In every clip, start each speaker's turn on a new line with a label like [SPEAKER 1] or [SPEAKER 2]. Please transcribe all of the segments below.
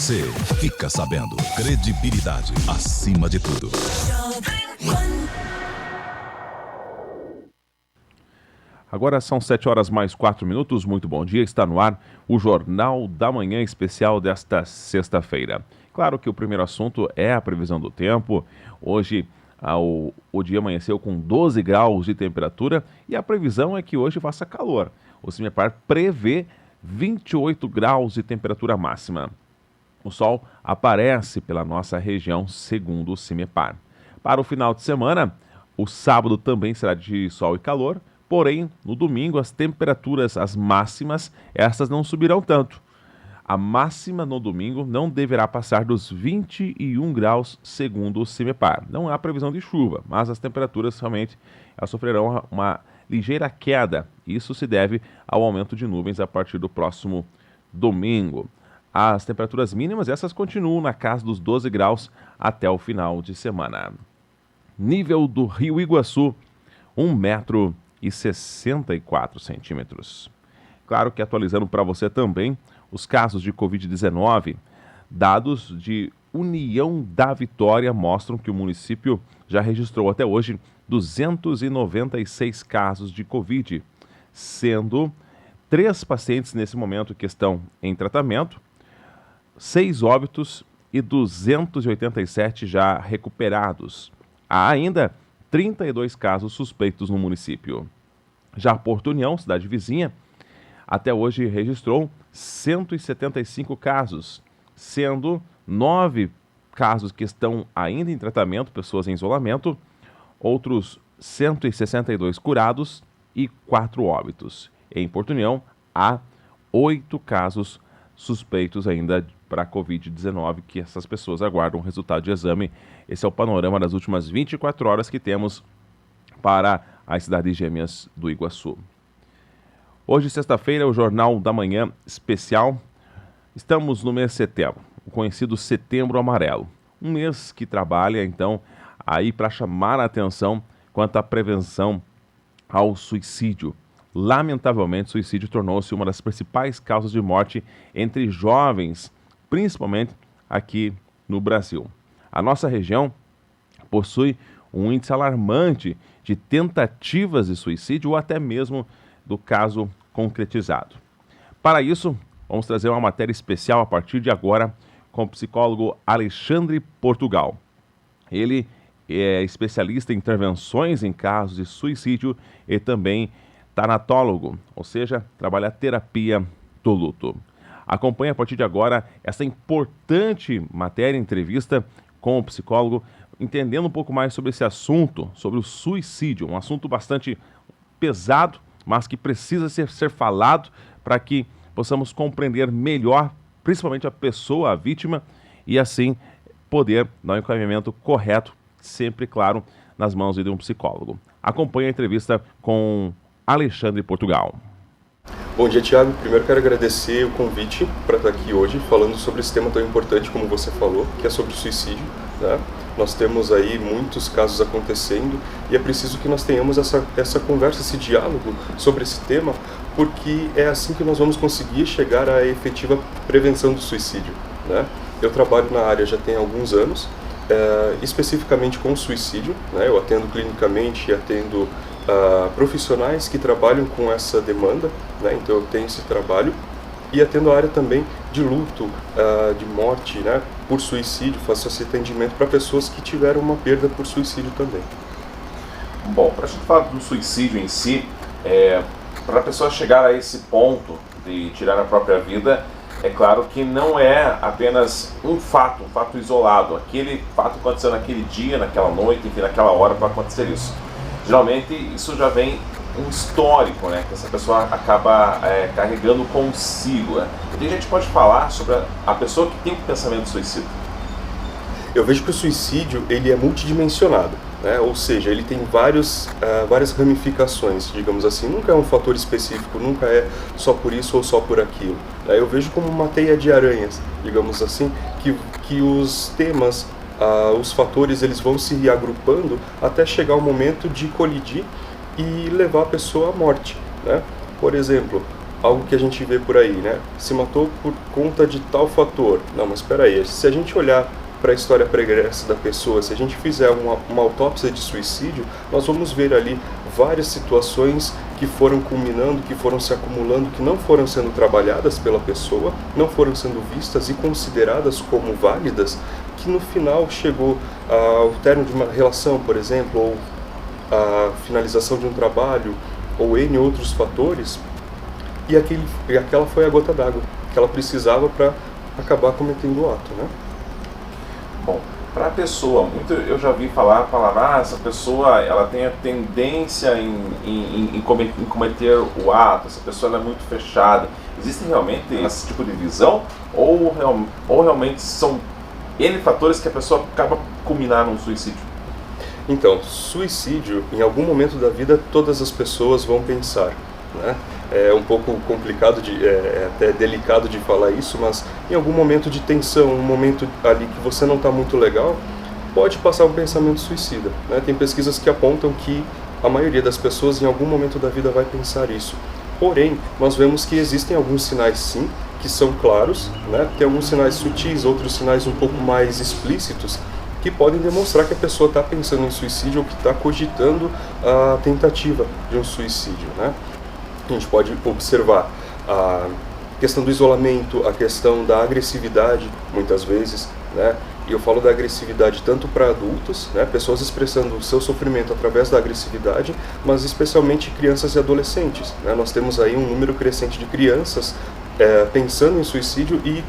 [SPEAKER 1] Você fica sabendo. Credibilidade acima de tudo.
[SPEAKER 2] Agora são 7h mais 4 minutos. Muito bom dia. Está no ar o Jornal da Manhã especial desta sexta-feira. Claro que o primeiro assunto é a previsão do tempo. Hoje o dia amanheceu com 12 graus de temperatura e a previsão é que hoje faça calor. O CIMEPAR prevê 28 graus de temperatura máxima. O sol aparece pela nossa região, segundo o CIMEPAR. Para o final de semana, o sábado também será de sol e calor, porém, no domingo, as temperaturas, as máximas, essas não subirão tanto. A máxima no domingo não deverá passar dos 21 graus, segundo o CIMEPAR. Não há previsão de chuva, mas as temperaturas realmente sofrerão uma ligeira queda. Isso se deve ao aumento de nuvens a partir do próximo domingo. As temperaturas mínimas, essas continuam na casa dos 12 graus até o final de semana. Nível do Rio Iguaçu, 1,64 m. Claro que atualizando para você também os casos de Covid-19, dados de União da Vitória mostram que o município já registrou até hoje 296 casos de Covid, sendo 3 pacientes nesse momento que estão em tratamento, 6 óbitos e 287 já recuperados. Há ainda 32 casos suspeitos no município. Já Porto União, cidade vizinha, até hoje registrou 175 casos, sendo 9 casos que estão ainda em tratamento, pessoas em isolamento, outros 162 curados e 4 óbitos. Em Porto União, há 8 casos suspeitos ainda para a Covid-19, que essas pessoas aguardam o resultado de exame. Esse é o panorama das últimas 24 horas que temos para as cidades gêmeas do Iguaçu. Hoje, sexta-feira, o Jornal da Manhã especial. Estamos no mês de setembro, o conhecido Setembro Amarelo. Um mês que trabalha, então, aí para chamar a atenção quanto à prevenção ao suicídio. Lamentavelmente, o suicídio tornou-se uma das principais causas de morte entre jovens, principalmente aqui no Brasil. A nossa região possui um índice alarmante de tentativas de suicídio ou até mesmo do caso concretizado. Para isso, vamos trazer uma matéria especial a partir de agora com o psicólogo Alexandre Portugal. Ele é especialista em intervenções em casos de suicídio e também tanatólogo, ou seja, trabalha a terapia do luto. Acompanhe a partir de agora essa importante matéria, entrevista com o psicólogo, entendendo um pouco mais sobre esse assunto, sobre o suicídio, um assunto bastante pesado, mas que precisa ser falado para que possamos compreender melhor, principalmente a pessoa, a vítima, e assim poder dar um encaminhamento correto, sempre, claro, nas mãos de um psicólogo. Acompanhe a entrevista com Alexandre Portugal.
[SPEAKER 3] Bom dia, Thiago. Primeiro quero agradecer o convite para estar aqui hoje falando sobre esse tema tão importante como você falou, que é sobre o suicídio, né? Nós temos aí muitos casos acontecendo e é preciso que nós tenhamos essa conversa, esse diálogo sobre esse tema, porque é assim que nós vamos conseguir chegar à efetiva prevenção do suicídio, né? Eu trabalho na área já tem alguns anos, especificamente com suicídio, né? Eu atendo clinicamente e atendo profissionais que trabalham com essa demanda, né? Então eu tenho esse trabalho e atendo a área também de luto, de morte, né? Por suicídio, faço esse atendimento para pessoas que tiveram uma perda por suicídio também.
[SPEAKER 2] Bom, para a gente falar do suicídio em si, para a pessoa chegar a esse ponto de tirar a própria vida, é claro que não é apenas um fato isolado. Aquele fato aconteceu naquele dia, naquela noite, enfim, naquela hora para acontecer isso. Geralmente isso já vem um histórico, né, que essa pessoa acaba carregando consigo. Né? E a gente pode falar sobre a pessoa que tem um pensamento suicida.
[SPEAKER 3] Eu vejo que o suicídio ele é multidimensionado, né? Ou seja, ele tem várias ramificações, digamos assim. Nunca é um fator específico, nunca é só por isso ou só por aquilo. Eu vejo como uma teia de aranhas, digamos assim, que os temas, os fatores, eles vão se agrupando até chegar o momento de colidir e levar a pessoa à morte, né? Por exemplo, algo que a gente vê por aí, né? Se matou por conta de tal fator. Não, mas espera aí, se a gente olhar para a história pregressa da pessoa, se a gente fizer uma autópsia de suicídio, nós vamos ver ali várias situações que foram culminando, que foram se acumulando, que não foram sendo trabalhadas pela pessoa, não foram sendo vistas e consideradas como válidas, que no final chegou ao término de uma relação, por exemplo, ou a finalização de um trabalho, ou N outros fatores, e aquela foi a gota d'água que ela precisava para acabar cometendo o ato, né?
[SPEAKER 2] Bom, para a pessoa, eu já vi falar a palavra, essa pessoa ela tem a tendência em cometer o ato, essa pessoa ela é muito fechada. Existe realmente esse tipo de visão? Ou realmente são N fatores que a pessoa acaba culminando num suicídio?
[SPEAKER 3] Então, suicídio, em algum momento da vida, todas as pessoas vão pensar, né? É um pouco complicado, é até delicado de falar isso, mas em algum momento de tensão, um momento ali que você não está muito legal, pode passar um pensamento suicida, né? Tem pesquisas que apontam que a maioria das pessoas em algum momento da vida vai pensar isso. Porém, nós vemos que existem alguns sinais sim, que são claros, né? Tem alguns sinais sutis, outros sinais um pouco mais explícitos, que podem demonstrar que a pessoa está pensando em suicídio ou que está cogitando a tentativa de um suicídio, né? A gente pode observar a questão do isolamento, a questão da agressividade, muitas vezes, né? E eu falo da agressividade tanto para adultos, né? Pessoas expressando o seu sofrimento através da agressividade, mas especialmente crianças e adolescentes, né? Nós temos aí um número crescente de crianças pensando em suicídio e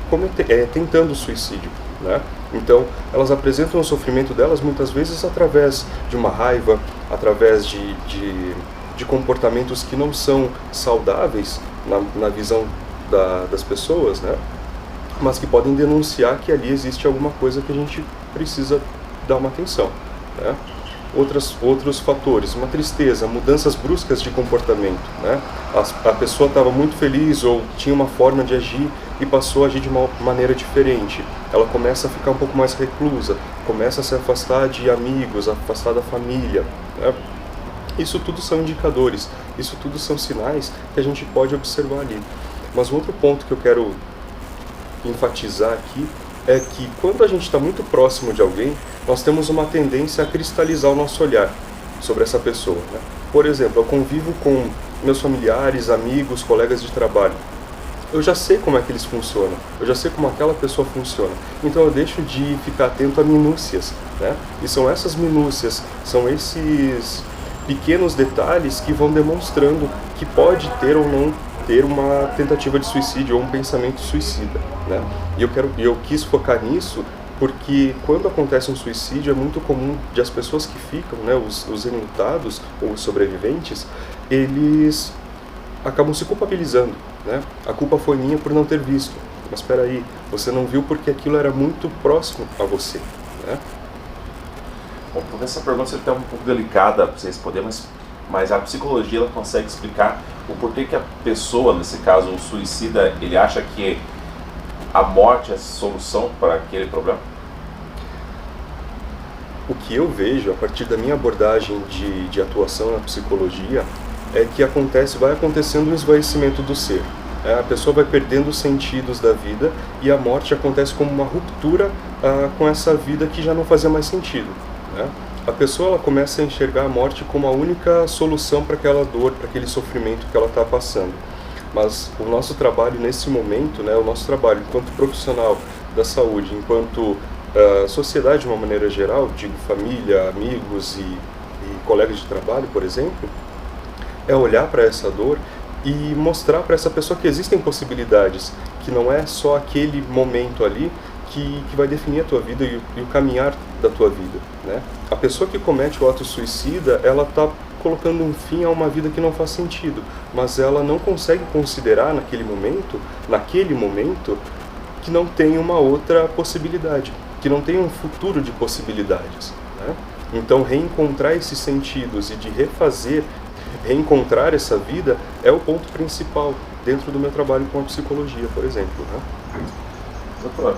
[SPEAKER 3] tentando suicídio, né? Então, elas apresentam o sofrimento delas muitas vezes através de uma raiva, através de comportamentos que não são saudáveis na visão das pessoas, né? Mas que podem denunciar que ali existe alguma coisa que a gente precisa dar uma atenção, né? Outros fatores, uma tristeza, mudanças bruscas de comportamento, né? A pessoa estava muito feliz ou tinha uma forma de agir e passou a agir de uma maneira diferente. Ela começa a ficar um pouco mais reclusa, começa a se afastar de amigos, afastar da família, né? Isso tudo são indicadores, isso tudo são sinais que a gente pode observar ali. Mas um outro ponto que eu quero enfatizar aqui é que quando a gente está muito próximo de alguém, nós temos uma tendência a cristalizar o nosso olhar sobre essa pessoa, né? Por exemplo, eu convivo com meus familiares, amigos, colegas de trabalho. Eu já sei como é que eles funcionam, eu já sei como aquela pessoa funciona. Então eu deixo de ficar atento a minúcias, né? E são essas minúcias, são esses pequenos detalhes que vão demonstrando que pode ter ou não ter uma tentativa de suicídio ou um pensamento suicida, né? E eu quis focar nisso porque quando acontece um suicídio é muito comum de as pessoas que ficam, né, os enlutados ou os sobreviventes, eles acabam se culpabilizando, né? A culpa foi minha por não ter visto. Mas espera aí, você não viu porque aquilo era muito próximo a você, né?
[SPEAKER 2] Bom, então essa pergunta é um pouco delicada para vocês poderem, mas a psicologia ela consegue explicar o porquê que a pessoa, nesse caso o suicida, ele acha que a morte é a solução para aquele problema?
[SPEAKER 3] O que eu vejo a partir da minha abordagem de atuação na psicologia é que vai acontecendo um esvaecimento do ser. A pessoa vai perdendo os sentidos da vida e a morte acontece como uma ruptura com essa vida que já não fazia mais sentido, né? A pessoa ela começa a enxergar a morte como a única solução para aquela dor, para aquele sofrimento que ela está passando. Mas o nosso trabalho nesse momento, né, o nosso trabalho enquanto profissional da saúde, enquanto sociedade de uma maneira geral, digo família, amigos e colegas de trabalho, por exemplo, é olhar para essa dor e mostrar para essa pessoa que existem possibilidades, que não é só aquele momento ali que vai definir a tua vida e o caminhar da tua vida, né? A pessoa que comete o ato suicida, ela está colocando um fim a uma vida que não faz sentido, mas ela não consegue considerar naquele momento, que não tem uma outra possibilidade, que não tem um futuro de possibilidades, né? Então reencontrar esses sentidos e de reencontrar essa vida é o ponto principal dentro do meu trabalho com a psicologia, por exemplo, né?
[SPEAKER 2] Doutor,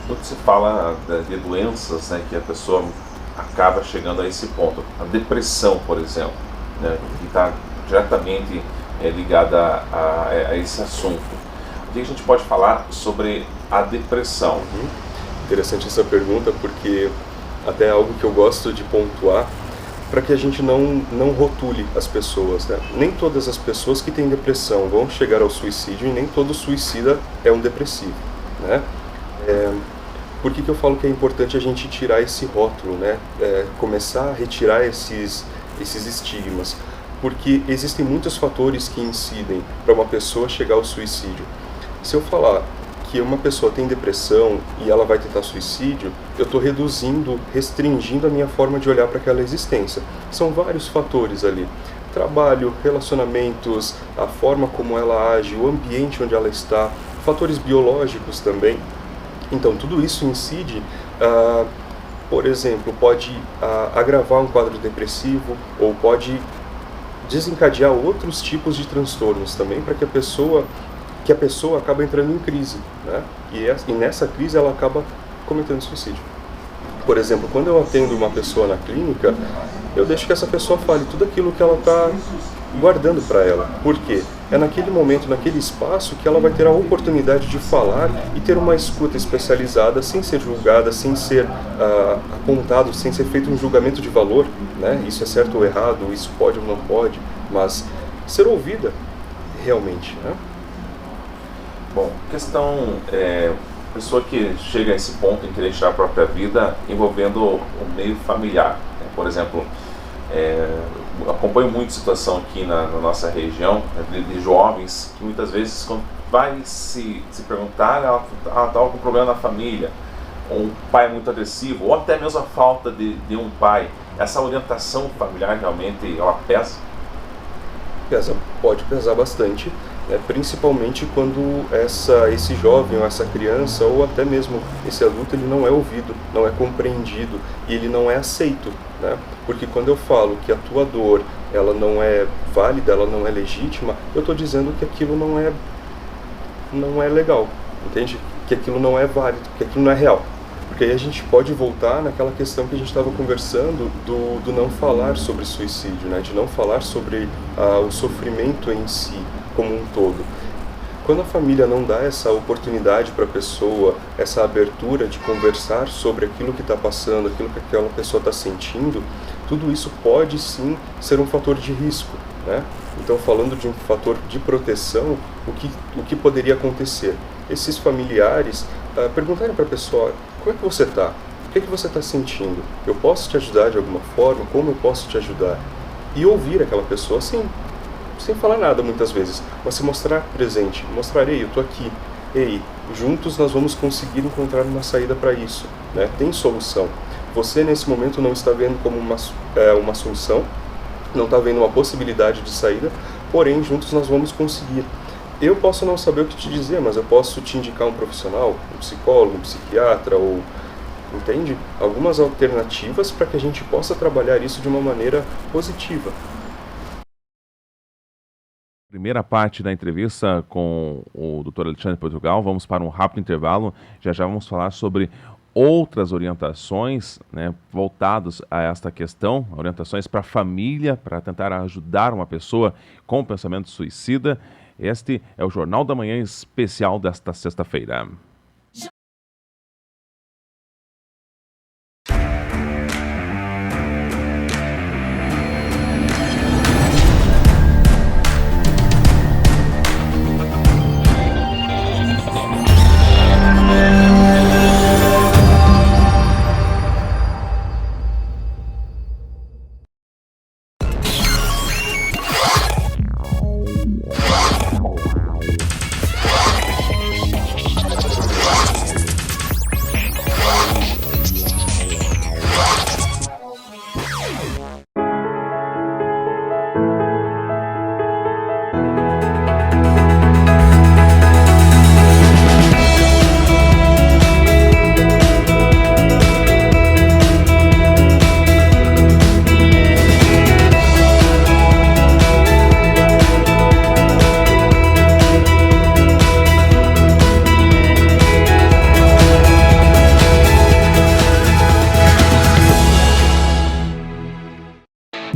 [SPEAKER 2] quando se fala de doenças, né, que a pessoa acaba chegando a esse ponto, a depressão, por exemplo, né, que está diretamente ligada a esse assunto. O que a gente pode falar sobre a depressão?
[SPEAKER 3] Interessante essa pergunta, porque até é algo que eu gosto de pontuar para que a gente não rotule as pessoas, né? Nem todas as pessoas que têm depressão vão chegar ao suicídio e nem todo suicida é um depressivo, né? Por que eu falo que é importante a gente tirar esse rótulo, né? Começar a retirar esses estigmas, porque existem muitos fatores que incidem para uma pessoa chegar ao suicídio. Se eu falar que uma pessoa tem depressão e ela vai tentar suicídio, eu estou restringindo a minha forma de olhar para aquela existência. São vários fatores ali. Trabalho, relacionamentos, a forma como ela age, o ambiente onde ela está, fatores biológicos também. Então, tudo isso incide, por exemplo, pode agravar um quadro depressivo ou pode desencadear outros tipos de transtornos também, para que a pessoa acaba entrando em crise, né? E nessa crise ela acaba cometendo suicídio. Por exemplo, quando eu atendo uma pessoa na clínica, eu deixo que essa pessoa fale tudo aquilo que ela está guardando para ela. Por quê? É naquele momento, naquele espaço, que ela vai ter a oportunidade de falar e ter uma escuta especializada, sem ser julgada, sem ser apontado, sem ser feito um julgamento de valor, né? Isso é certo ou errado, isso pode ou não pode, mas ser ouvida realmente, né?
[SPEAKER 2] Bom, questão, pessoa que chega a esse ponto em querer tirar a própria vida envolvendo o meio familiar, né? Por exemplo, acompanho muito situação aqui na nossa região, de jovens que muitas vezes, quando vai se perguntar, ela está com problema na família, ou um pai muito agressivo, ou até mesmo a falta de um pai. Essa orientação familiar realmente ela pesa?
[SPEAKER 3] Pode pesar bastante, né? Principalmente quando esse jovem ou essa criança ou até mesmo esse adulto ele não é ouvido, não é compreendido e ele não é aceito, né? Porque quando eu falo que a tua dor ela não é válida, ela não é legítima, eu estou dizendo que aquilo não é legal, entende? Que aquilo não é válido, que aquilo não é real. Porque aí a gente pode voltar naquela questão que a gente estava conversando do não falar sobre suicídio, né? De não falar sobre o sofrimento em si, como um todo. Quando a família não dá essa oportunidade para a pessoa, essa abertura de conversar sobre aquilo que está passando, aquilo que aquela pessoa está sentindo, tudo isso pode sim ser um fator de risco, né? Então, falando de um fator de proteção, o que poderia acontecer? Esses familiares perguntarem para a pessoa: como é que você está? O que é que você está sentindo? Eu posso te ajudar de alguma forma? Como eu posso te ajudar? E ouvir aquela pessoa sem falar nada muitas vezes, mas se mostrar presente, mostrar: ei, eu estou aqui, ei, juntos nós vamos conseguir encontrar uma saída para isso, né? Tem solução. Você nesse momento não está vendo como uma solução, não está vendo uma possibilidade de saída, porém juntos nós vamos conseguir. Eu posso não saber o que te dizer, mas eu posso te indicar um profissional, um psicólogo, um psiquiatra, ou, entende? Algumas alternativas para que a gente possa trabalhar isso de uma maneira positiva.
[SPEAKER 2] Primeira parte da entrevista com o Dr. Alexandre Portugal, vamos para um rápido intervalo, já vamos falar sobre outras orientações, né, voltadas a esta questão, orientações para a família, para tentar ajudar uma pessoa com pensamento suicida. Este é o Jornal da Manhã especial desta sexta-feira.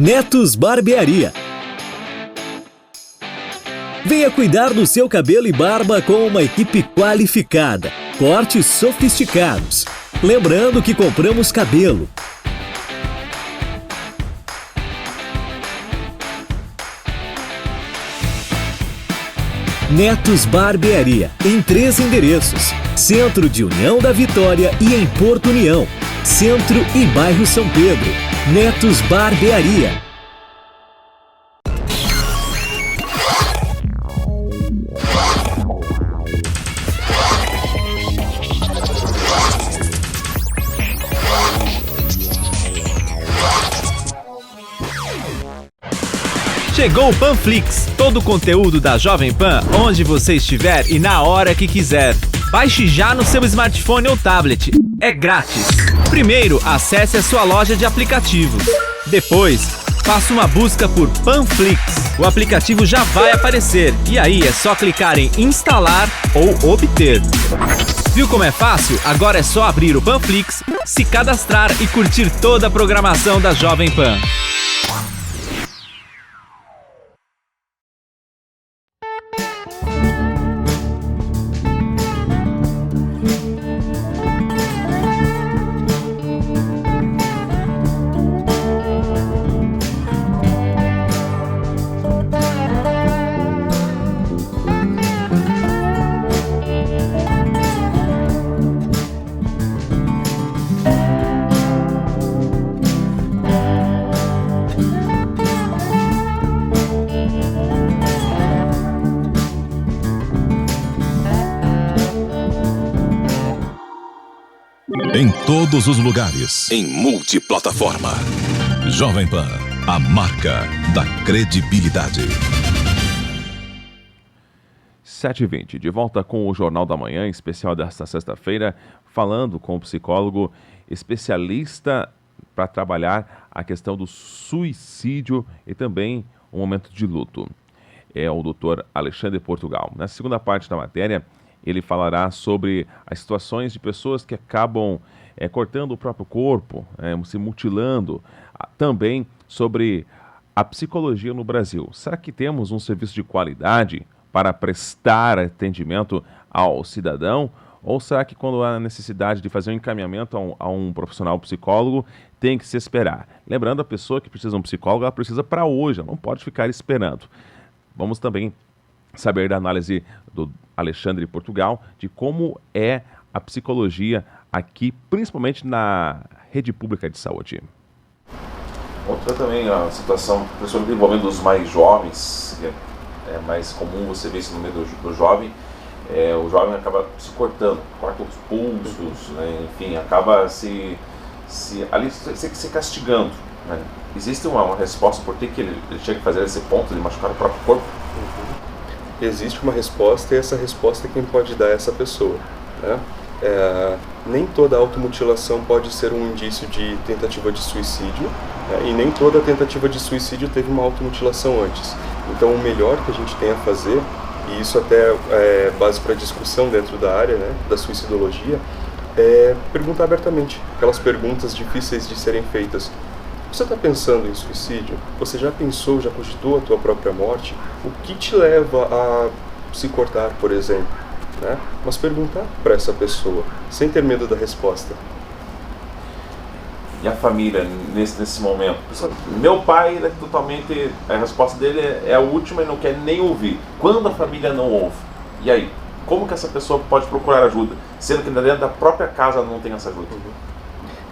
[SPEAKER 4] Netos Barbearia. Venha cuidar do seu cabelo e barba com uma equipe qualificada. Cortes sofisticados. Lembrando que compramos cabelo. Netos Barbearia, em 3 endereços. Centro de União da Vitória e em Porto União. Centro e bairro São Pedro. Netos Barbearia.
[SPEAKER 5] Chegou o Panflix, todo o conteúdo da Jovem Pan, onde você estiver e na hora que quiser. Baixe já no seu smartphone ou tablet. É grátis. Primeiro, acesse a sua loja de aplicativos. Depois, faça uma busca por Panflix. O aplicativo já vai aparecer e aí é só clicar em instalar ou obter. Viu como é fácil? Agora é só abrir o Panflix, se cadastrar e curtir toda a programação da Jovem Pan.
[SPEAKER 1] Em todos os lugares, em multiplataforma. Jovem Pan, a marca da credibilidade.
[SPEAKER 2] 7h20, de volta com o Jornal da Manhã, especial desta sexta-feira, falando com o psicólogo especialista para trabalhar a questão do suicídio e também um momento de luto. É o Dr. Alexandre Portugal. Na segunda parte da matéria, ele falará sobre as situações de pessoas que acabam cortando o próprio corpo, se mutilando. Também sobre a psicologia no Brasil. Será que temos um serviço de qualidade para prestar atendimento ao cidadão? Ou será que quando há necessidade de fazer um encaminhamento a um profissional psicólogo, tem que se esperar? Lembrando, a pessoa que precisa de um psicólogo, ela precisa para hoje, ela não pode ficar esperando. Vamos também saber da análise do Alexandre Portugal de como é a psicologia aqui, principalmente na rede pública de saúde.
[SPEAKER 6] Outra também a situação, principalmente envolvendo os mais jovens, é mais comum você ver isso no meio do jovem, o jovem acaba se cortando, corta os pulsos, né? Enfim, acaba se castigando. Né? Existe uma resposta por que ele chega a fazer esse ponto de machucar o próprio corpo?
[SPEAKER 3] Existe uma resposta e essa resposta é quem pode dar essa pessoa. Né? Nem toda automutilação pode ser um indício de tentativa de suicídio, né? E nem toda tentativa de suicídio teve uma automutilação antes. Então o melhor que a gente tem a fazer, e isso até é base para discussão dentro da área, né, da suicidologia, é perguntar abertamente, aquelas perguntas difíceis de serem feitas. Você está pensando em suicídio? Você já pensou, já cogitou a tua própria morte? O que te leva a se cortar, por exemplo? Né? Mas perguntar para essa pessoa, sem ter medo da resposta.
[SPEAKER 6] E a família, nesse momento? Meu pai, ele é totalmente... A resposta dele é a última e não quer nem ouvir. Quando a família não ouve? E aí? Como que essa pessoa pode procurar ajuda? Sendo que dentro da própria casa não tem essa ajuda.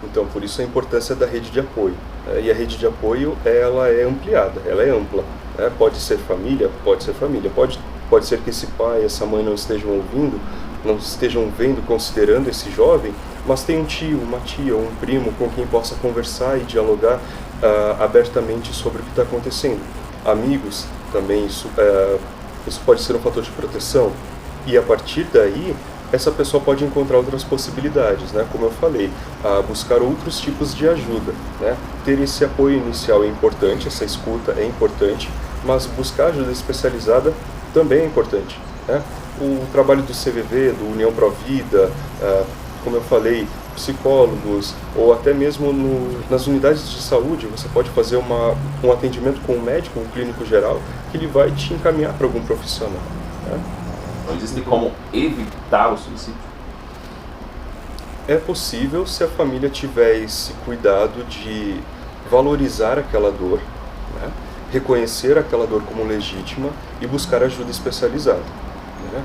[SPEAKER 3] Então, por isso a importância da rede de apoio. E a rede de apoio, ela é ampliada, ela é ampla. Pode ser família, pode ser família. Pode ser que esse pai, essa mãe não estejam ouvindo, não estejam vendo, considerando esse jovem, mas tem um tio, uma tia ou um primo com quem possa conversar e dialogar abertamente sobre o que está acontecendo. Amigos, também, isso pode ser um fator de proteção. E a partir daí, essa pessoa pode encontrar outras possibilidades, né? Como eu falei, buscar outros tipos de ajuda, né? Ter esse apoio inicial é importante, essa escuta é importante, mas buscar ajuda especializada também é importante, né? O trabalho do CVV, do União Pro Vida, como eu falei, psicólogos, ou até mesmo nas unidades de saúde, você pode fazer um atendimento com um médico, um clínico geral, que ele vai te encaminhar para algum profissional. Né?
[SPEAKER 6] Não existe como evitar o suicídio?
[SPEAKER 3] É possível se a família tiver esse cuidado de valorizar aquela dor, né? Reconhecer aquela dor como legítima e buscar ajuda especializada. Né?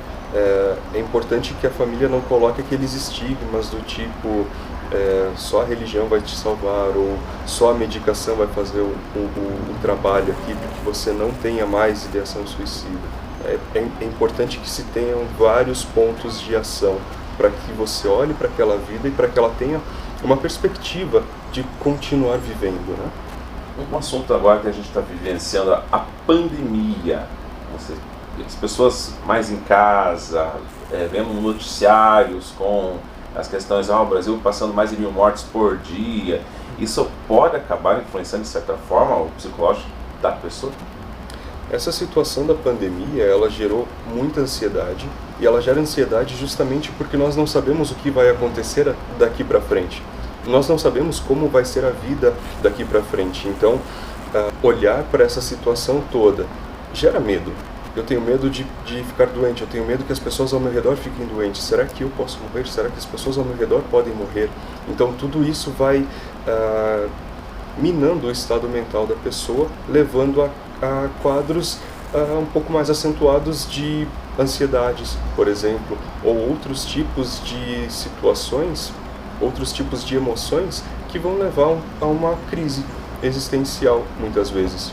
[SPEAKER 3] É importante que a família não coloque aqueles estigmas do tipo só a religião vai te salvar, ou só a medicação vai fazer o trabalho aqui para que você não tenha mais ideação suicida. É importante que se tenham vários pontos de ação para que você olhe para aquela vida e para que ela tenha uma perspectiva de continuar vivendo, né?
[SPEAKER 6] Um assunto agora que a gente está vivenciando, a pandemia. As pessoas mais em casa, vendo noticiários com as questões, o Brasil passando mais de 1.000 mortes por dia. Isso pode acabar influenciando, de certa forma, o psicológico da pessoa?
[SPEAKER 3] Essa situação da pandemia, ela gerou muita ansiedade, e ela gera ansiedade justamente porque nós não sabemos o que vai acontecer daqui para frente. Nós não sabemos como vai ser a vida daqui para frente. Então, olhar para essa situação toda gera medo. Eu tenho medo de ficar doente, eu tenho medo que as pessoas ao meu redor fiquem doentes. Será que eu posso morrer? Será que as pessoas ao meu redor podem morrer? Então, tudo isso vai minando o estado mental da pessoa, levando a quadros um pouco mais acentuados de ansiedades, por exemplo, ou outros tipos de situações, outros tipos de emoções que vão levar a uma crise existencial, muitas vezes.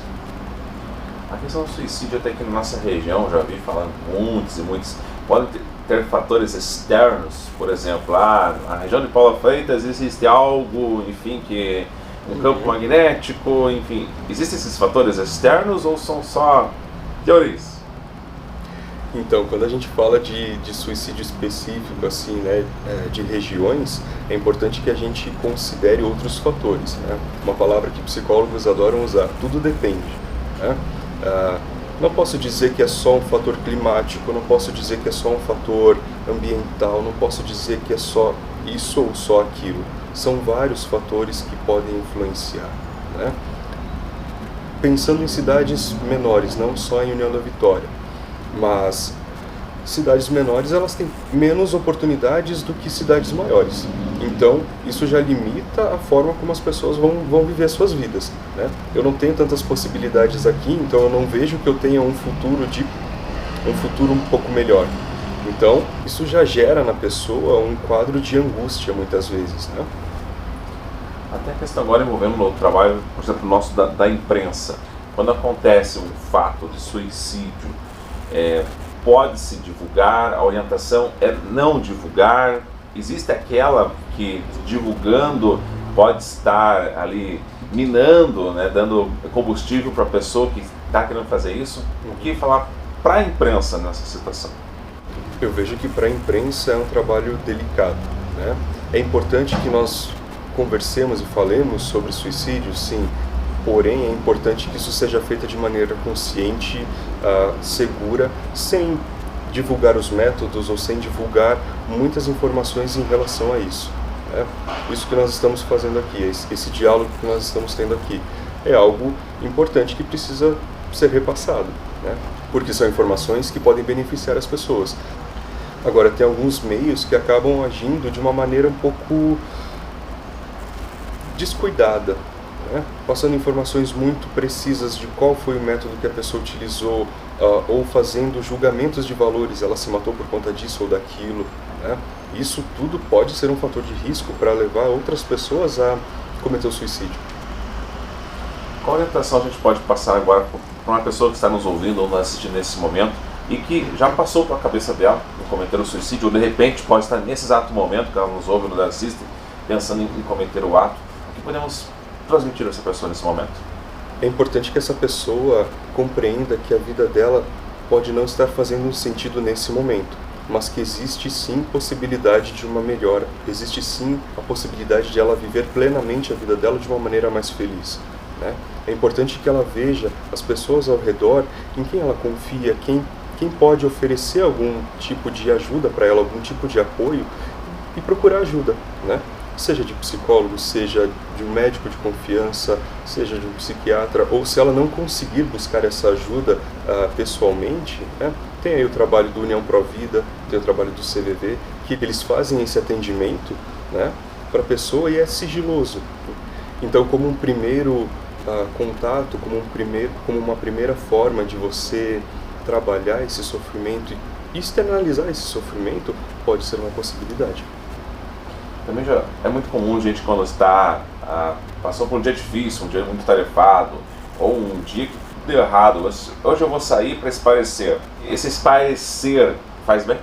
[SPEAKER 6] A questão do suicídio até aqui na nossa região, já vi falando muitos e muitos, podem ter fatores externos, por exemplo, na região de Paula Freitas existe algo, enfim, que um campo magnético, enfim, existem esses fatores externos ou são só teorias?
[SPEAKER 3] Então, quando a gente fala de suicídio específico, assim, né, de regiões, é importante que a gente considere outros fatores, né? Uma palavra que psicólogos adoram usar, tudo depende, né? Não posso dizer que é só um fator climático, não posso dizer que é só um fator ambiental, não posso dizer que é só isso ou só aquilo. São vários fatores que podem influenciar, né? Pensando em cidades menores, não só em União da Vitória, mas cidades menores elas têm menos oportunidades do que cidades maiores. Então, isso já limita a forma como as pessoas vão viver suas vidas, né? Eu não tenho tantas possibilidades aqui, então eu não vejo que eu tenha um futuro um pouco melhor. Então, isso já gera na pessoa um quadro de angústia, muitas vezes, né?
[SPEAKER 6] Até a questão agora envolvendo o trabalho, por exemplo, nosso da imprensa. Quando acontece um fato de suicídio, pode-se divulgar? A orientação é não divulgar? Existe aquela que, divulgando, pode estar ali minando, né, dando combustível para a pessoa que está querendo fazer isso? O que falar para a imprensa nessa situação?
[SPEAKER 3] Eu vejo que para a imprensa é um trabalho delicado, né? É importante que nós conversemos e falemos sobre suicídio, sim, porém é importante que isso seja feito de maneira consciente, segura, sem divulgar os métodos ou sem divulgar muitas informações em relação a isso, né? Isso que nós estamos fazendo aqui, esse diálogo que nós estamos tendo aqui, é algo importante que precisa ser repassado, né? Porque são informações que podem beneficiar as pessoas. Agora, tem alguns meios que acabam agindo de uma maneira um pouco descuidada, né? Passando informações muito precisas de qual foi o método que a pessoa utilizou, ou fazendo julgamentos de valores, ela se matou por conta disso ou daquilo, né? Isso tudo pode ser um fator de risco para levar outras pessoas a cometer o suicídio.
[SPEAKER 6] Qual orientação a gente pode passar agora para uma pessoa que está nos ouvindo ou nos assistindo nesse momento e que já passou pela cabeça dela em cometer o suicídio, ou de repente pode estar nesse exato momento que ela nos ouve ou nos assiste pensando em cometer o ato? O que podemos transmitir a essa pessoa nesse momento?
[SPEAKER 3] É importante que essa pessoa compreenda que a vida dela pode não estar fazendo sentido nesse momento, mas que existe sim possibilidade de uma melhora, existe sim a possibilidade de ela viver plenamente a vida dela de uma maneira mais feliz, né? É importante que ela veja as pessoas ao redor em quem ela confia, quem pode oferecer algum tipo de ajuda para ela, algum tipo de apoio, e procurar ajuda, né? seja de psicólogo, seja de um médico de confiança, seja de um psiquiatra, ou se ela não conseguir buscar essa ajuda pessoalmente, né, tem aí o trabalho do União Provida, tem o trabalho do CVV, que eles fazem esse atendimento, né, para a pessoa, e é sigiloso. Então, como um primeiro contato, como uma primeira forma de você trabalhar esse sofrimento e externalizar esse sofrimento, pode ser uma possibilidade.
[SPEAKER 6] Também já é muito comum a gente, quando está passando por um dia difícil, um dia muito tarefado, ou um dia que deu errado, hoje eu vou sair para espairecer. Esse espairecer faz bem?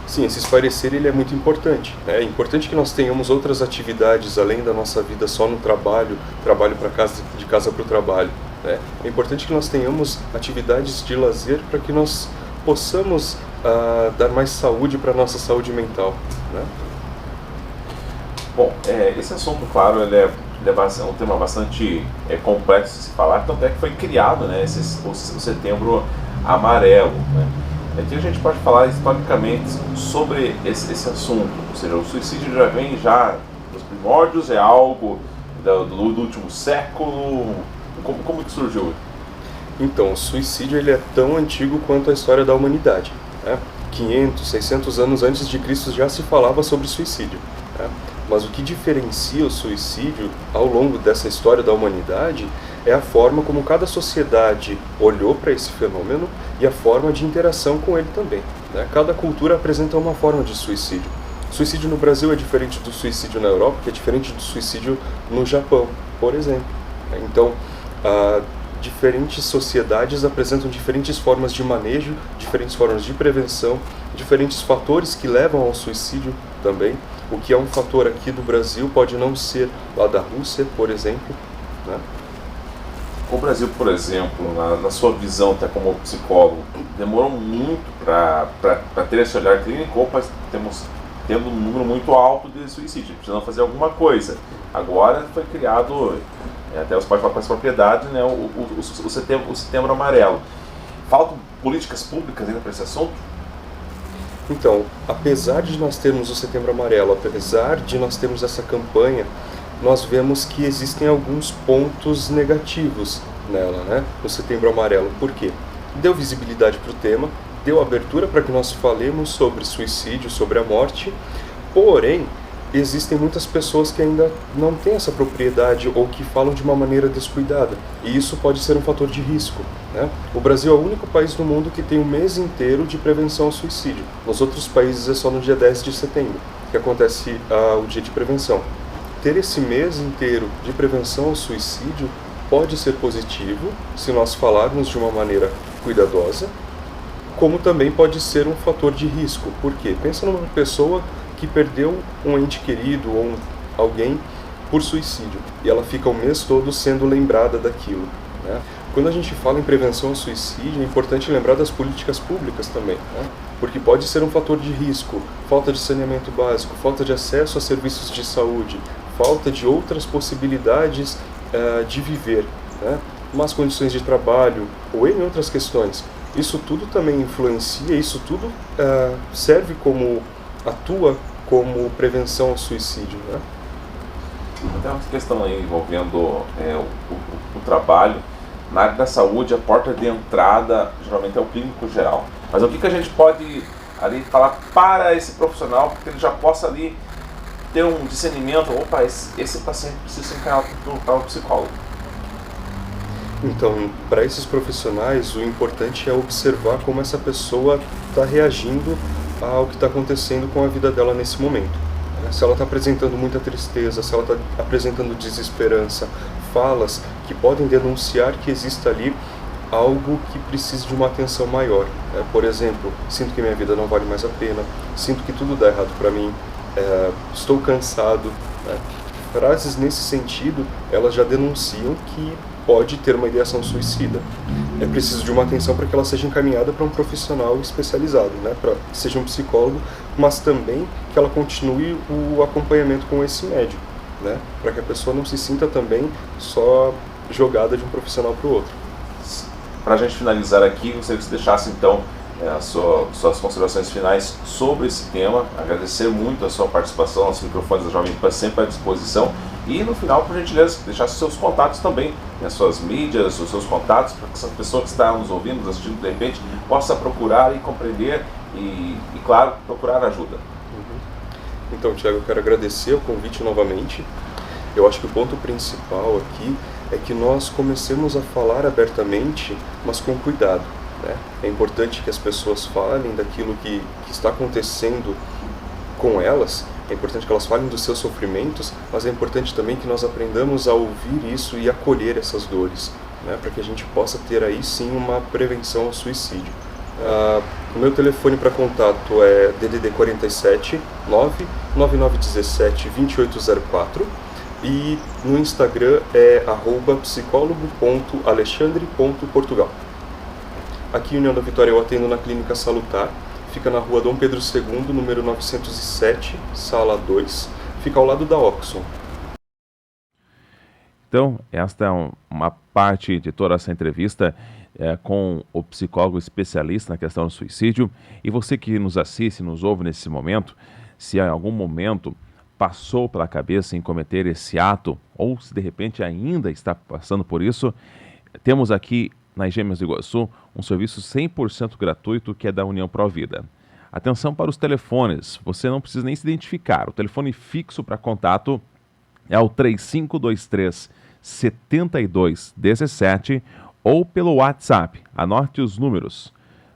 [SPEAKER 3] Sim, esse espairecer ele é muito importante. É importante que nós tenhamos outras atividades além da nossa vida só no trabalho para casa, de casa para o trabalho. Né? É importante que nós tenhamos atividades de lazer para que nós possamos dar mais saúde para a nossa saúde mental. Né?
[SPEAKER 6] Bom, esse assunto, claro, ele é um tema bastante complexo de se falar, tanto é que foi criado, né, o Setembro Amarelo. Né? Aqui a gente pode falar historicamente sobre esse assunto, ou seja, o suicídio já vem dos primórdios, é algo do último século, como que surgiu?
[SPEAKER 3] Então, o suicídio ele é tão antigo quanto a história da humanidade. Né? 500, 600 anos antes de Cristo já se falava sobre suicídio. Né? Mas o que diferencia o suicídio ao longo dessa história da humanidade é a forma como cada sociedade olhou para esse fenômeno e a forma de interação com ele também. Né? Cada cultura apresenta uma forma de suicídio. O suicídio no Brasil é diferente do suicídio na Europa, que é diferente do suicídio no Japão, por exemplo. Então, diferentes sociedades apresentam diferentes formas de manejo, diferentes formas de prevenção, diferentes fatores que levam ao suicídio também. O que é um fator aqui do Brasil pode não ser lá da Rússia, por exemplo. Né?
[SPEAKER 6] O Brasil, por exemplo, na sua visão até como psicólogo, demorou muito para ter esse olhar clínico, ou tendo um número muito alto de suicídio, precisando fazer alguma coisa. Agora foi criado, até os pais falam com essa propriedade, né, o Setembro Amarelo. Faltam políticas públicas ainda para esse assunto?
[SPEAKER 3] Então, apesar de nós termos o Setembro Amarelo, apesar de nós termos essa campanha, nós vemos que existem alguns pontos negativos nela, né? No Setembro Amarelo. Por quê? Deu visibilidade para o tema, deu abertura para que nós falemos sobre suicídio, sobre a morte, porém, existem muitas pessoas que ainda não têm essa propriedade ou que falam de uma maneira descuidada, e isso pode ser um fator de risco. Né? O Brasil é o único país do mundo que tem um mês inteiro de prevenção ao suicídio. Nos outros países é só no dia 10 de setembro que acontece o dia de prevenção. Ter esse mês inteiro de prevenção ao suicídio pode ser positivo se nós falarmos de uma maneira cuidadosa, como também pode ser um fator de risco. Por quê? Pensa numa pessoa que perdeu um ente querido ou alguém por suicídio e ela fica o mês todo sendo lembrada daquilo. Né? Quando a gente fala em prevenção ao suicídio, é importante lembrar das políticas públicas também, né? Porque pode ser um fator de risco, falta de saneamento básico, falta de acesso a serviços de saúde, falta de outras possibilidades de viver, né? Más condições de trabalho ou em outras questões. Isso tudo também influencia, isso tudo atua como prevenção ao suicídio. Né?
[SPEAKER 6] Tem uma questão aí envolvendo o trabalho. Na área da saúde, a porta de entrada geralmente é o clínico geral. Mas o que a gente pode ali falar para esse profissional, para que ele já possa ali ter um discernimento, opa, esse paciente precisa ser encaminhado para o psicólogo.
[SPEAKER 3] Então, para esses profissionais, o importante é observar como essa pessoa está reagindo ao que está acontecendo com a vida dela nesse momento. Se ela está apresentando muita tristeza, se ela está apresentando desesperança, falas que podem denunciar que exista ali algo que precise de uma atenção maior. Por exemplo, sinto que minha vida não vale mais a pena, sinto que tudo dá errado para mim, estou cansado. Frases nesse sentido, elas já denunciam que pode ter uma ideação suicida. É preciso de uma atenção para que ela seja encaminhada para um profissional especializado, né? Para que seja um psicólogo, mas também que ela continue o acompanhamento com esse médico, né? Para que a pessoa não se sinta também só jogada de um profissional para o outro.
[SPEAKER 6] Para a gente finalizar aqui, gostaria que você deixasse então as suas considerações finais sobre esse tema. Agradecer muito a sua participação, os microfones da Jovem Pan sempre à disposição. E no final, por gentileza, deixar seus contatos também, as suas mídias, os seus contatos, para que essa pessoa que está nos ouvindo, nos assistindo de repente, possa procurar e compreender e claro, procurar ajuda.
[SPEAKER 3] Então, Thiago, eu quero agradecer o convite novamente. Eu acho que o ponto principal aqui é que nós comecemos a falar abertamente, mas com cuidado, né? É importante que as pessoas falem daquilo que está acontecendo com elas, é importante que elas falem dos seus sofrimentos, mas é importante também que nós aprendamos a ouvir isso e acolher essas dores, né? Para que a gente possa ter aí sim uma prevenção ao suicídio. O meu telefone para contato é DDD 47 99917 2804 e no Instagram é @psicologo.alexandre.portugal. Aqui em União da Vitória eu atendo na Clínica Salutar, fica na rua Dom Pedro II, número 907, sala 2, fica ao lado da Oxon.
[SPEAKER 2] Então, esta é uma parte de toda essa entrevista com o psicólogo especialista na questão do suicídio. E você que nos assiste, nos ouve nesse momento, se em algum momento passou pela cabeça em cometer esse ato, ou se de repente ainda está passando por isso, temos aqui nas Gêmeas do Iguaçu um serviço 100% gratuito que é da União Provida. Atenção para os telefones, você não precisa nem se identificar. O telefone fixo para contato é o 3523-7217 ou pelo WhatsApp. Anote os números: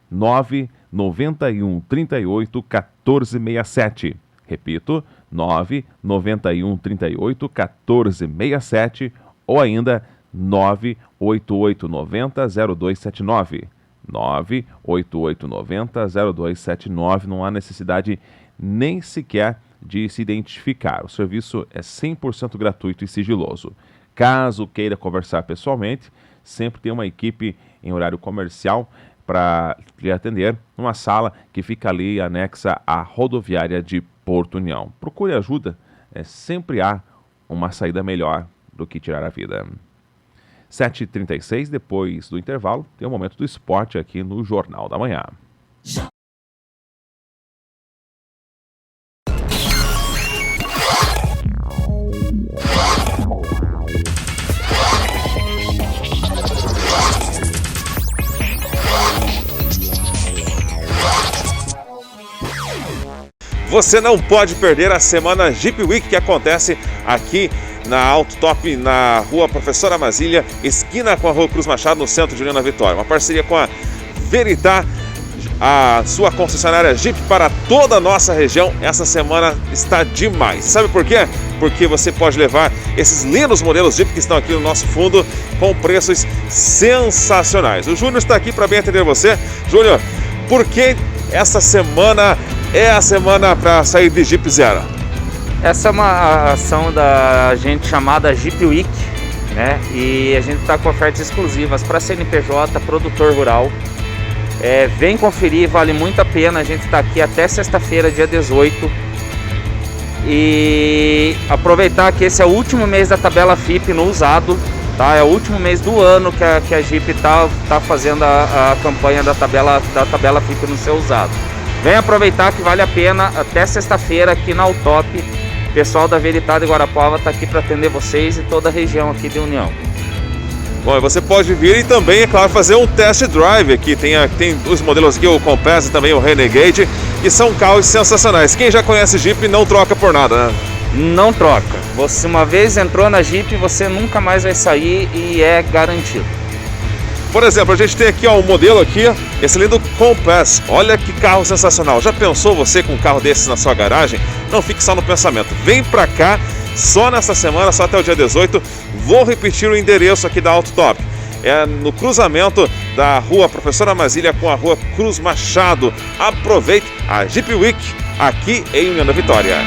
[SPEAKER 2] 991 38 1467. Repito, 991 38 1467 ou ainda 98890 0279. 98890 0279. Não há necessidade nem sequer de se identificar. O serviço é 100% gratuito e sigiloso. Caso queira conversar pessoalmente, sempre tem uma equipe em horário comercial para lhe atender numa sala que fica ali anexa à rodoviária de Porto União. Procure ajuda, sempre há uma saída melhor do que tirar a vida. 7h36, depois do intervalo, tem o momento do esporte aqui no Jornal da Manhã.
[SPEAKER 7] Você não pode perder a semana Jeep Week que acontece aqui na Auto Top, na rua Professora Masília, esquina com a rua Cruz Machado, no centro de União da Vitória. Uma parceria com a Veritá, a sua concessionária Jeep para toda a nossa região. Essa semana está demais. Sabe por quê? Porque você pode levar esses lindos modelos Jeep que estão aqui no nosso fundo com preços sensacionais. O Júnior está aqui para bem atender você. Júnior, por que essa semana é a semana para sair de Jeep Zero?
[SPEAKER 8] Essa é uma ação da gente chamada Jeep Week, né? E a gente está com ofertas exclusivas para CNPJ, produtor rural. Vem conferir, vale muito a pena. A gente está aqui até sexta-feira, dia 18. E aproveitar que esse é o último mês da tabela FIP no usado, tá? É o último mês do ano que a Jeep tá fazendo a campanha da tabela FIP no seu usado. Vem aproveitar que vale a pena até sexta-feira aqui na Autop. O pessoal da Veritá de Guarapuava está aqui para atender vocês e toda a região aqui de União.
[SPEAKER 7] Bom, você pode vir e também, é claro, fazer um test drive aqui. Tem os modelos aqui, o Compass e também o Renegade, que são carros sensacionais. Quem já conhece Jeep não troca por nada, né?
[SPEAKER 8] Não troca. Você uma vez entrou na Jeep, você nunca mais vai sair e é garantido.
[SPEAKER 7] Por exemplo, a gente tem aqui um modelo aqui, esse lindo Compass. Olha que carro sensacional. Já pensou você com um carro desses na sua garagem? Não fique só no pensamento. Vem pra cá, só nessa semana, só até o dia 18. Vou repetir o endereço aqui da Auto Top. É no cruzamento da rua Professora Masília com a rua Cruz Machado. Aproveite a Jeep Week aqui em União da Vitória.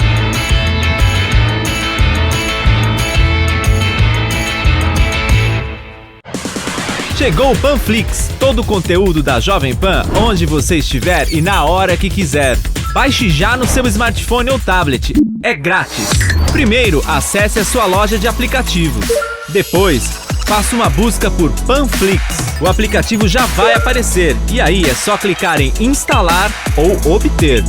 [SPEAKER 5] Chegou o Panflix, todo o conteúdo da Jovem Pan, onde você estiver e na hora que quiser. Baixe já no seu smartphone ou tablet. É grátis. Primeiro, acesse a sua loja de aplicativos. Depois, Faça uma busca por Panflix. O aplicativo já vai aparecer e aí é só clicar em instalar ou obter.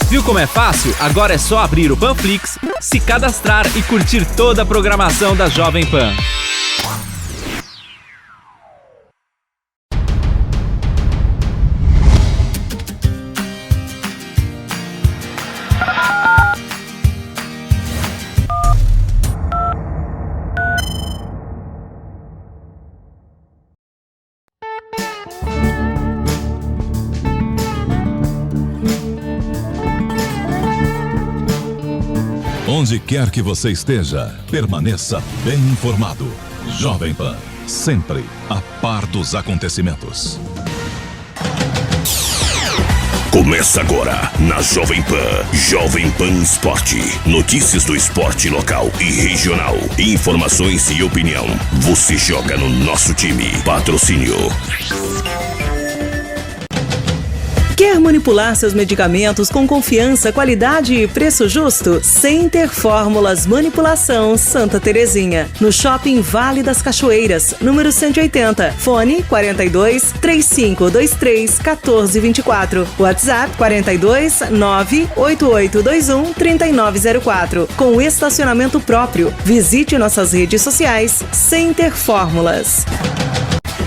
[SPEAKER 5] Viu como é fácil? Agora é só abrir o Panflix, se cadastrar e curtir toda a programação da Jovem Pan.
[SPEAKER 1] Onde quer que você esteja, permaneça bem informado. Jovem Pan, sempre a par dos acontecimentos.
[SPEAKER 9] Começa agora na Jovem Pan Esporte. Notícias do esporte local e regional. Informações e opinião. Você joga no nosso time. Patrocínio.
[SPEAKER 10] Quer manipular seus medicamentos com confiança, qualidade e preço justo? Center Fórmulas Manipulação Santa Terezinha. No Shopping Vale das Cachoeiras, número 180. Fone 42 3523 1424. WhatsApp 42 98821 3904. Com estacionamento próprio. Visite nossas redes sociais. Center Fórmulas.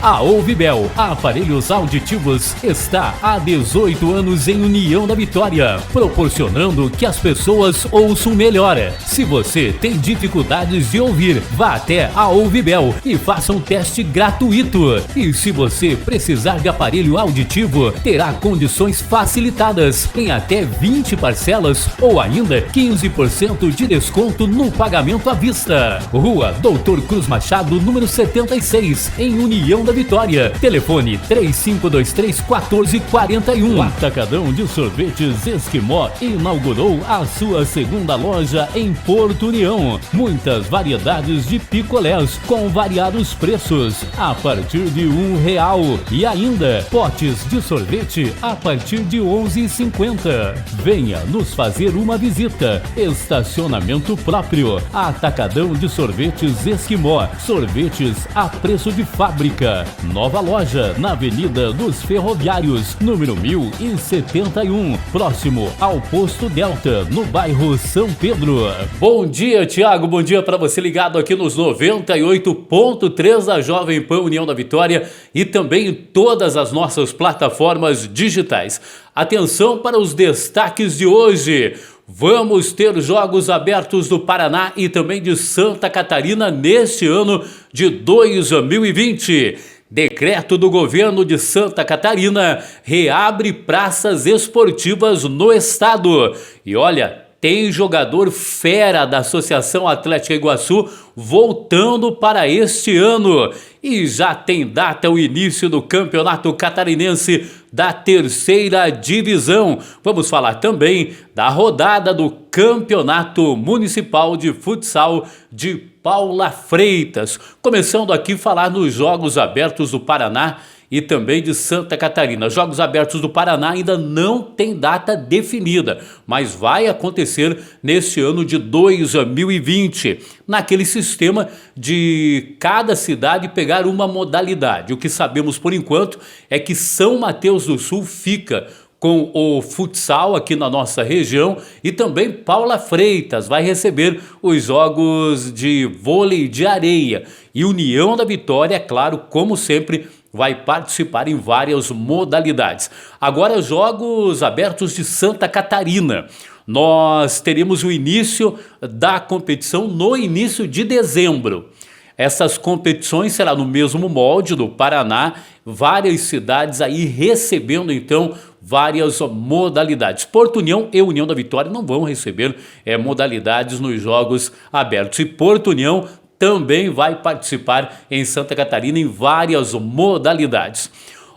[SPEAKER 11] A Ouvibel, aparelhos auditivos, está há 18 anos em União da Vitória, proporcionando que as pessoas ouçam melhor. Se você tem dificuldades de ouvir, vá até a Ouvibel e faça um teste gratuito. E se você precisar de aparelho auditivo, terá condições facilitadas em até 20 parcelas ou ainda 15% de desconto no pagamento à vista. Rua Doutor Cruz Machado, número 76, em União da Vitória. Telefone 3523-1441. O Atacadão de Sorvetes Esquimó inaugurou a sua segunda loja em Porto União. Muitas variedades de picolés com variados preços a partir de R$1. E ainda potes de sorvete a partir de R$11,50. Venha nos fazer uma visita. Estacionamento próprio. Atacadão de Sorvetes Esquimó. Sorvetes a preço de fábrica. Nova loja na Avenida dos Ferroviários, número 1071, próximo ao Posto Delta, no bairro São Pedro. Bom dia, Thiago. Bom dia para você ligado aqui nos 98.3 da Jovem Pan União da Vitória e também em todas as nossas plataformas digitais. Atenção para os destaques de hoje. Vamos ter Jogos Abertos do Paraná e também de Santa Catarina neste ano de 2020. Decreto do governo de Santa Catarina reabre praças esportivas no estado. E olha, tem jogador fera da Associação Atlética Iguaçu voltando para este ano. E já tem data o início do Campeonato Catarinense da Terceira Divisão. Vamos falar também da rodada do Campeonato Municipal de Futsal de Paula Freitas. Começando aqui a falar nos Jogos Abertos do Paraná e também de Santa Catarina. Jogos Abertos do Paraná ainda não tem data definida, mas vai acontecer neste ano de 2020, naquele sistema de cada cidade pegar uma modalidade. O que sabemos por enquanto é que São Mateus do Sul fica com o futsal aqui na nossa região e também Paula Freitas vai receber os jogos de vôlei de areia. E União da Vitória, é claro, como sempre, vai participar em várias modalidades. Agora, Jogos Abertos de Santa Catarina. Nós teremos o início da competição no início de dezembro. Essas competições serão no mesmo molde do Paraná, várias cidades aí recebendo então várias modalidades. Porto União e União da Vitória não vão receber modalidades nos Jogos Abertos. E Porto União também vai participar em Santa Catarina em várias modalidades.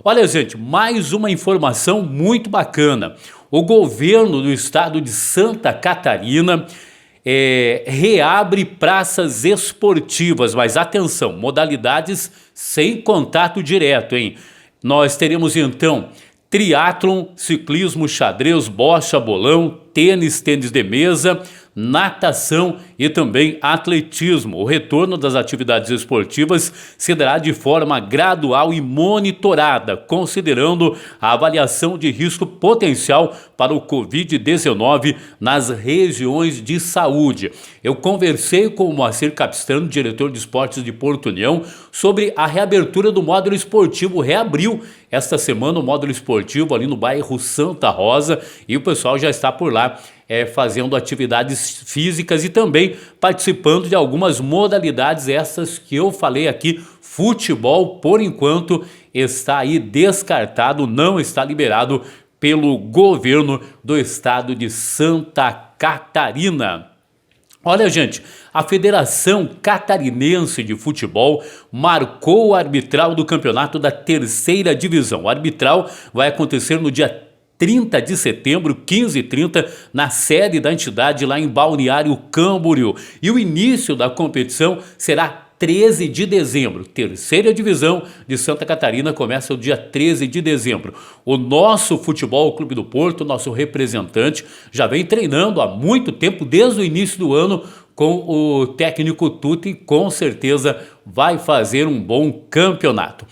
[SPEAKER 11] Olha, gente, mais uma informação muito bacana. O governo do estado de Santa Catarina reabre praças esportivas, mas atenção, modalidades sem contato direto, hein? Nós teremos então triatlon, ciclismo, xadrez, bocha, bolão, tênis de mesa,
[SPEAKER 12] natação e também atletismo. O retorno das atividades esportivas se dará de forma gradual e monitorada, considerando a avaliação de risco potencial para o Covid-19 nas regiões de saúde. Eu conversei com o Moacir Capistrano, diretor de esportes de Porto União, sobre a reabertura do módulo esportivo. Reabriu esta semana o módulo esportivo ali no bairro Santa Rosa e o pessoal já está por lá fazendo atividades físicas e também participando de algumas modalidades, essas que eu falei aqui. Futebol, por enquanto, está aí descartado, não está liberado pelo governo do estado de Santa Catarina. Olha, gente, a Federação Catarinense de Futebol marcou o arbitral do campeonato da 3ª divisão. O arbitral vai acontecer no dia 30 de setembro, 15h30, na sede da entidade lá em Balneário Camboriú. E o início da competição será 13 de dezembro. 3ª divisão de Santa Catarina começa o dia 13 de dezembro. O nosso Futebol Clube do Porto, nosso representante, já vem treinando há muito tempo, desde o início do ano, com o técnico Tuti, e com certeza vai fazer um bom campeonato.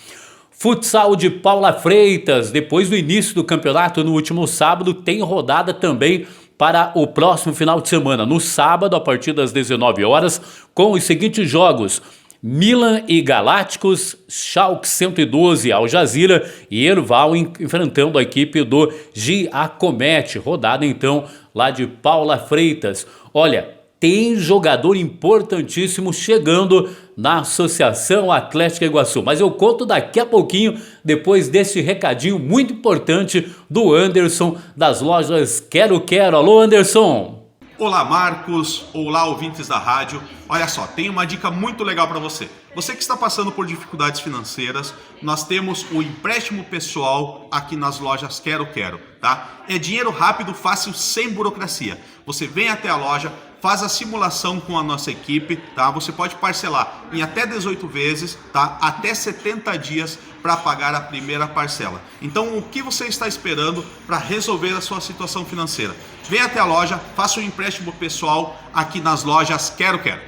[SPEAKER 12] Futsal de Paula Freitas, depois do início do campeonato no último sábado, tem rodada também para o próximo final de semana. No sábado, a partir das 19 horas, com os seguintes jogos: Milan e Galácticos, Schalke 112 Al Jazeera e Erval enfrentando a equipe do Giacometti. Rodada então lá de Paula Freitas. Olha, tem jogador importantíssimo chegando na Associação Atlética Iguaçu, mas eu conto daqui a pouquinho, depois desse recadinho muito importante do Anderson das lojas Quero Quero. Alô, Anderson!
[SPEAKER 13] Olá, Marcos. Olá, ouvintes da rádio. Olha só, tem uma dica muito legal para você. Você que está passando por dificuldades financeiras, nós temos o empréstimo pessoal aqui nas lojas Quero Quero, tá? É dinheiro rápido, fácil, sem burocracia. Você vem até a loja, faz a simulação com a nossa equipe, tá? Você pode parcelar em até 18 vezes, tá? Até 70 dias para pagar a primeira parcela. Então, o que você está esperando para resolver a sua situação financeira? Vem até a loja, faça um empréstimo pessoal aqui nas lojas Quero Quero.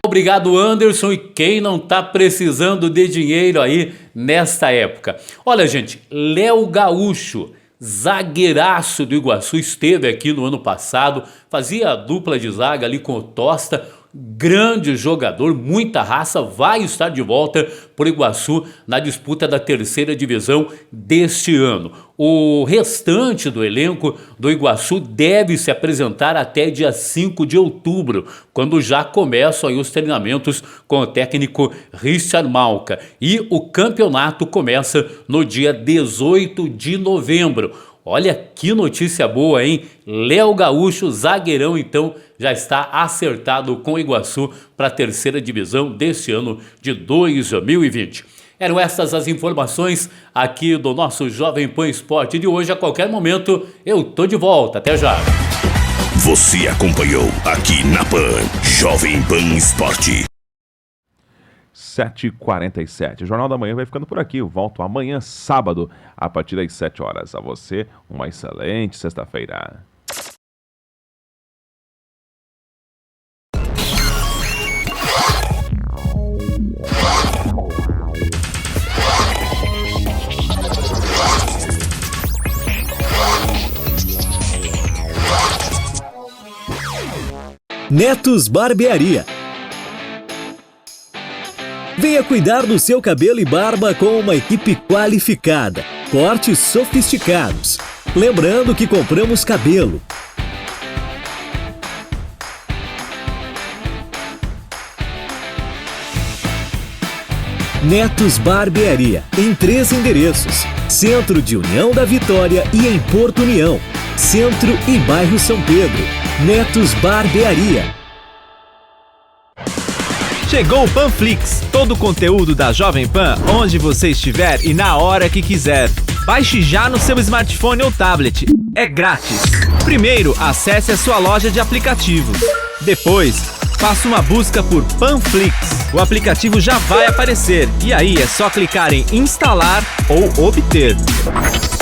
[SPEAKER 12] Obrigado, Anderson. E quem não está precisando de dinheiro aí nesta época? Olha, gente, Léo Gaúcho, zagueiraço do Iguaçu, esteve aqui no ano passado, fazia a dupla de zaga ali com o Tosta. Grande jogador, muita raça, vai estar de volta por Iguaçu na disputa da 3ª divisão deste ano. O restante do elenco do Iguaçu deve se apresentar até dia 5 de outubro, quando já começam aí os treinamentos com o técnico Richard Malca. E o campeonato começa no dia 18 de novembro. Olha que notícia boa, hein? Léo Gaúcho, zagueirão, então, já está acertado com o Iguaçu para a 3ª divisão deste ano de 2020. Eram essas as informações aqui do nosso Jovem Pan Esporte de hoje. A qualquer momento eu tô de volta. Até já.
[SPEAKER 9] Você acompanhou aqui na Pan, Jovem Pan Esporte.
[SPEAKER 2] 7h47. O Jornal da Manhã vai ficando por aqui. Eu volto amanhã, sábado, a partir das 7 horas. A você, uma excelente sexta-feira.
[SPEAKER 4] Netos Barbearia. Venha cuidar do seu cabelo e barba com uma equipe qualificada, cortes sofisticados. Lembrando que compramos cabelo. Netos Barbearia, em 3 endereços: Centro de União da Vitória e em Porto União, Centro e Bairro São Pedro. Netos Barbearia.
[SPEAKER 5] Chegou o Panflix, todo o conteúdo da Jovem Pan, onde você estiver e na hora que quiser. Baixe já no seu smartphone ou tablet. É grátis. Primeiro, acesse a sua loja de aplicativos. Depois, faça uma busca por Panflix. O aplicativo já vai aparecer e aí é só clicar em instalar ou obter.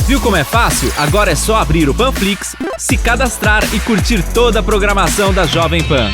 [SPEAKER 5] Viu como é fácil? Agora é só abrir o Panflix, se cadastrar e curtir toda a programação da Jovem Pan.